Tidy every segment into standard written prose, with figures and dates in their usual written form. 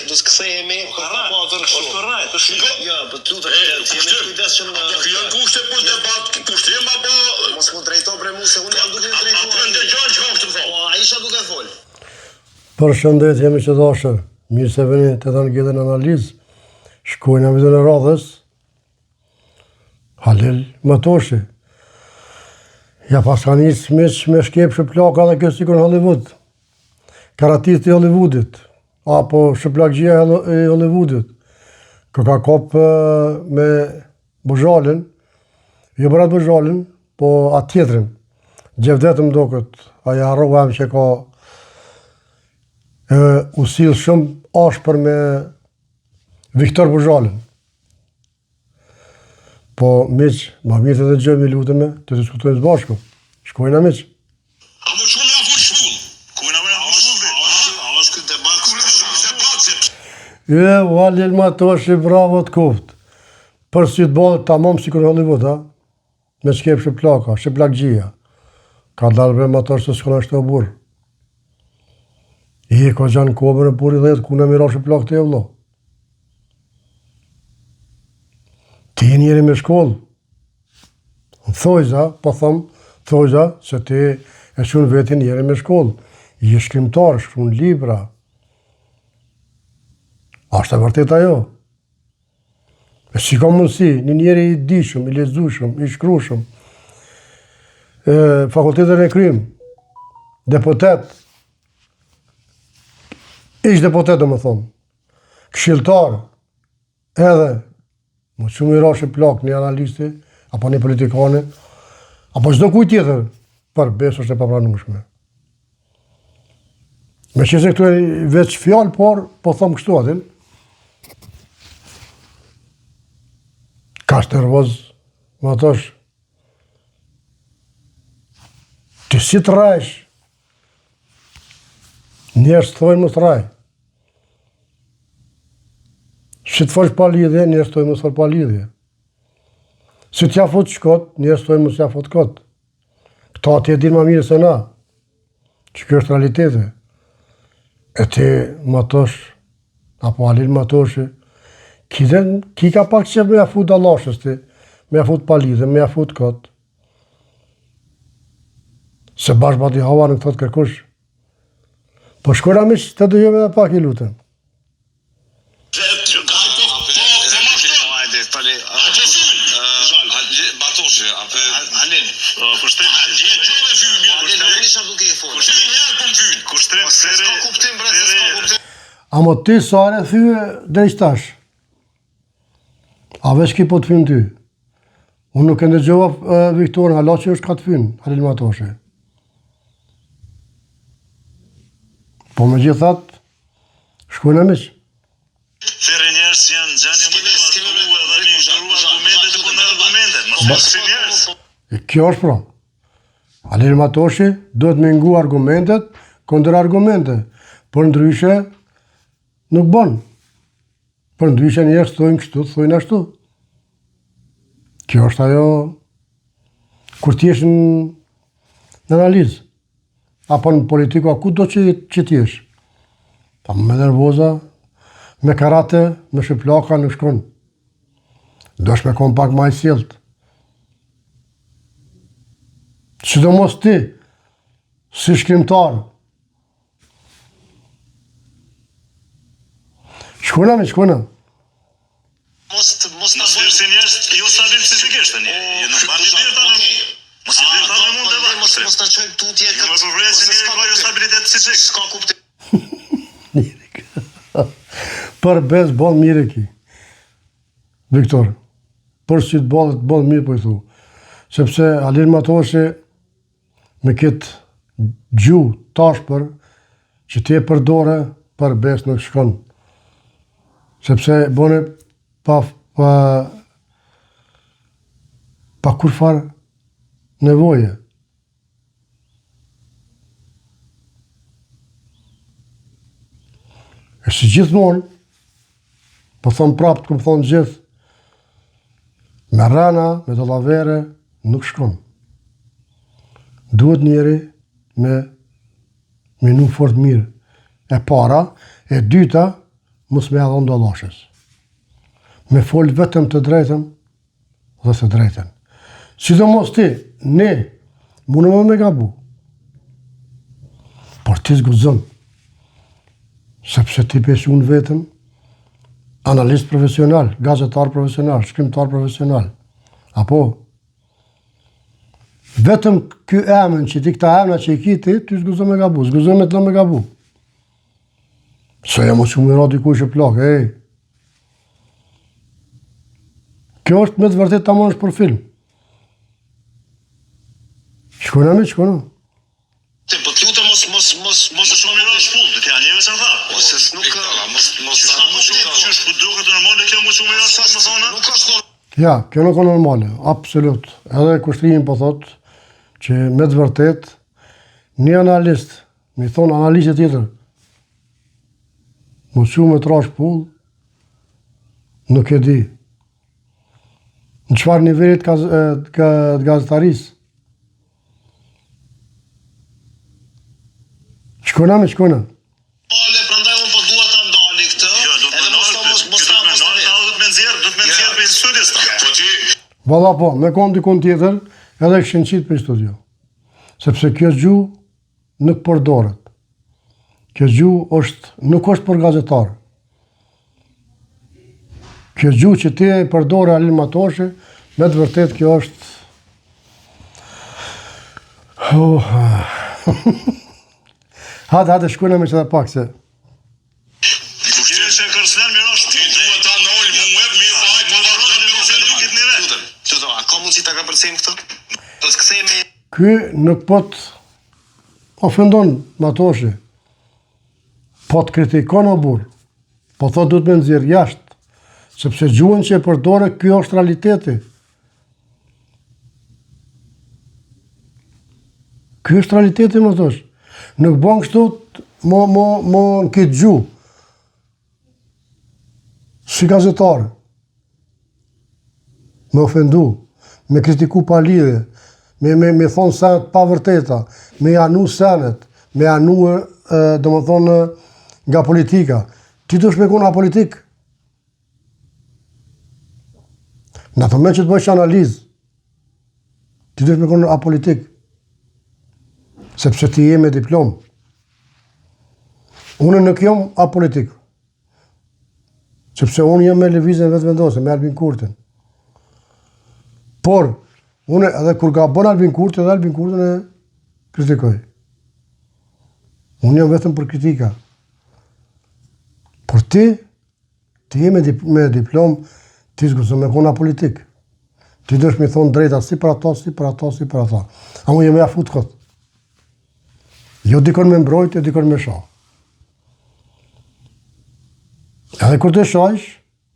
do të kthehemi për të pasur kështu. Është korrekt, është Ja, po lutem, jemi kujdesshëm në. Kjo janë kushte për debat, kushtim apo mos mu drejto për mua se unë jam duke drejtuar. Apo ndëgjon çfarë të them. Po, ai isha duke fol. Përshëndetje miq të dashur. Mirë se vini të dhënë gjithën analizë. Shkojnë në vidën e radhës. Halil Matoshi. Ja pas ka njësë me shkep shëplaka dhe kjo sikur në Hollywood. Karatisti i Hollywoodit. Apo shëplakgjia e Hollywoodit. Kë ka kop me Bozhalin. Jo bërat Bozhalin, po atë tjetrin. Gjevdetëm do këtë. Aja harrohem që ka u sill shumë ashpër me Viktor Bozhalin. Po, miq, ma mirë të dëgjojmë, lutemi, të diskutojmë së bashku. Shkojna, miq. A më shumë nga full shpull? Kujna me nga full shpull? A është këtë debat? Halil Matoshi, bravo të koft. Për sytë bolët tamam si kërë Hollywood, ha? Me shkep shëplaka, shëplakgjia. Ka dalë bre Matoshi se s'kona është të burë. I ka gjanë kobër e burë i dhejtë, ku në mira shëplak të e vlo. Ti e njeri me shkollë. Në thojza, po thëmë, thojza, se ti e shumë vetin njeri me shkollë. I e shkrimtar, shkruan libra. Ashtë e vërtet ajo. E si ka mundësi, një njeri i dishëm, i lezushëm, i shkrushëm, fakultetin e krim, deputet, ish deputet do më thonë, këshilltar, edhe, më shumë i rashë plak një analisti, apo një politikane, apo çdo kuj tjetër, për besë është e papranueshme. Me që se këtu e veç fjallë, por, po thëmë kështu atin, ka shtë nervoz, më thosh, ti si të rajsh, njerës të thojnë më të raj. Si të fosh pa lidhje, njerës të thojnë më të pa lidhje. Si t'ja fut shkot, njerës të thojnë më t'ja fut kot. Këta ti e din ma mirë se na, që kjo është realitete. E ti, Matosh, apo Halil Matoshi, ki ka pak që me ja fut dalashës ti, me ja fut pa lidhje, me ja fut kot. Se bashkë bati hava në këtot kërkush. Po shkojna miq, të dëgjojmë edhe pak i lutem. Batoshi, apo Halil, kushtrim. Unë isha duke i folur. Kushtrim herë po më vyn. Kushtrim se ka kuptim bre, se ka kuptim. Amo ti sa e thyë drejt tash. A veç ki po të fyn ty. Unë nuk e ndëgjova Viktorin, hala që është ka të fyn, Halil Matoshi. Po me gjithat, shkojnë e miq. Thirrë njerëz janë gjanje më të vazhduar dhe me argumente dhe kundër argumente. Mos si njerëz. Kjo është pra. Halil Matoshi duhet me ngu argumentet kundër argumente. Por ndryshe nuk bon. Por ndryshe njerëz thojnë kështu, thojnë ashtu. Kjo është ajo kur t'jesh në analizë. Apo në politika, ku do që t'jesh? Pa me nervoza, me karate, me shëplaka nuk shkon. Do është me kom pak ma i sjelt. Sidomos ti, si shkrimtar. Shkona me, shkona. Mos ta bëj si njerëz, jo sa vjen fizikisht tani. Jo nuk bën dirë tani. Mos i dirë tani mund të vë. Mos ta çojmë tutje këtë. Mos përvres se njëri ka jo stabilitet psiqik. S'ka kuptim. Për bez bon mirë ki. Viktor. Për si të bon mirë po i thu. Sepse Halil Matoshi me këtë gjuhë tashpër që ti e përdore për bez nuk shkon. Sepse bone pa kur farë nevoje. E si gjithmonë, po thonë prapë, këmë thonë gjithë, me rana, me dollavere, nuk shkon. Duhet njeri me nuk fort mirë. E para, e dyta, mos me adhon dallashës. Me fol vetëm të drejtën dhe të drejtën. Sidomos ti, ne, mundë me gabu. Por ti zguzon, sepse ti pesh unë vetëm analist profesional, gazetar profesional, shkrimtar profesional. Apo, vetëm ky emën që ti këta emna që i ki ti zguzon me gabu, zguzon me të me gabu. Se jam mos u mira dikush e plak, Kjo është me të vërtet ta marrësh për film. Shkona. Po të lutem mos shumë mirë shpull, do t'ja njëve se tha. Ose mos Qysh po duket normale kjo mos shumë mirë shpull, më thonë? nuk është Ja, kjo nuk është normale, absolut. Edhe kushtrimi po thot që me të vërtet një analist, mi thonë analistë tjetër, mos shumë me trash pull, nuk e di. Në çfarë nivelit të gazetarisë. Shkona. Male, prandaj unë po dua ta ndali këtë. Jo, do të me nxjerr për studios ta. Po ti Valla po, me konë dikun tjetër, edhe këshin qitë për studio. Sepse kjo gjuhë nuk përdoret. Kjo gjuhë nuk është për gazetarë. Kjo gjuhë që ti e përdore Alin Matoshi, me të vërtet kjo është... Hajde, shkuna me që dhe pak se... Kushtirë që e kërcëner mirë është ti duhet ta ndal muet mirë pa ai po vazhdon me ofendu këtë nire. Lutem, a ka mundësi ta kapërcejmë këtë? Do të kthehemi Ky nuk po të ofendon Matoshi, po të kritikon o burr, po thot duhet me nxjerr jashtë, sepse gjuhën që e përdore, kjo është realiteti. Ky është realiteti, më thosh. Nuk bën kështu në këtë gjuhë. Si gazetar, me ofendu, me kritiku pa lidhje, me thonë senet pa vërteta, me janu senet, me janu, do më thonë, nga politika. Ti dush me kuna politik. Në të me që të bëjsh analizë, ti dush me kuna apolitik. Sepse ti je me diplom. Unë nuk jam apolitik. Sepse unë jam me lëvizjen vetë vendose, me Albin Kurtin. Por, unë edhe kur ka bën Albin Kurti, edhe Albin Kurtin e kritikoj. Unë jam vetëm për kritika. Por ti je me diplom, ti s'guzon me kona politik. Ti dësh me thonë drejta si për ata. A unë jam e afut këtë. Jo dikon me mbrojt, jo dikon me shah. Edhe kur të shajsh,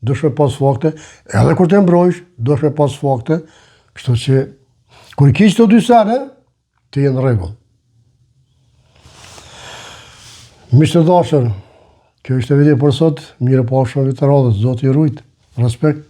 dush me pas fakte, edhe kur të mbrojsh, dush me pas fakte, kështu që, kur i kish të dy sene, ti jenë rregull. Miqtë të dashur, kjo ishte video për sot, mirë pafshim të radhës, Zoti ju rujt, respekt.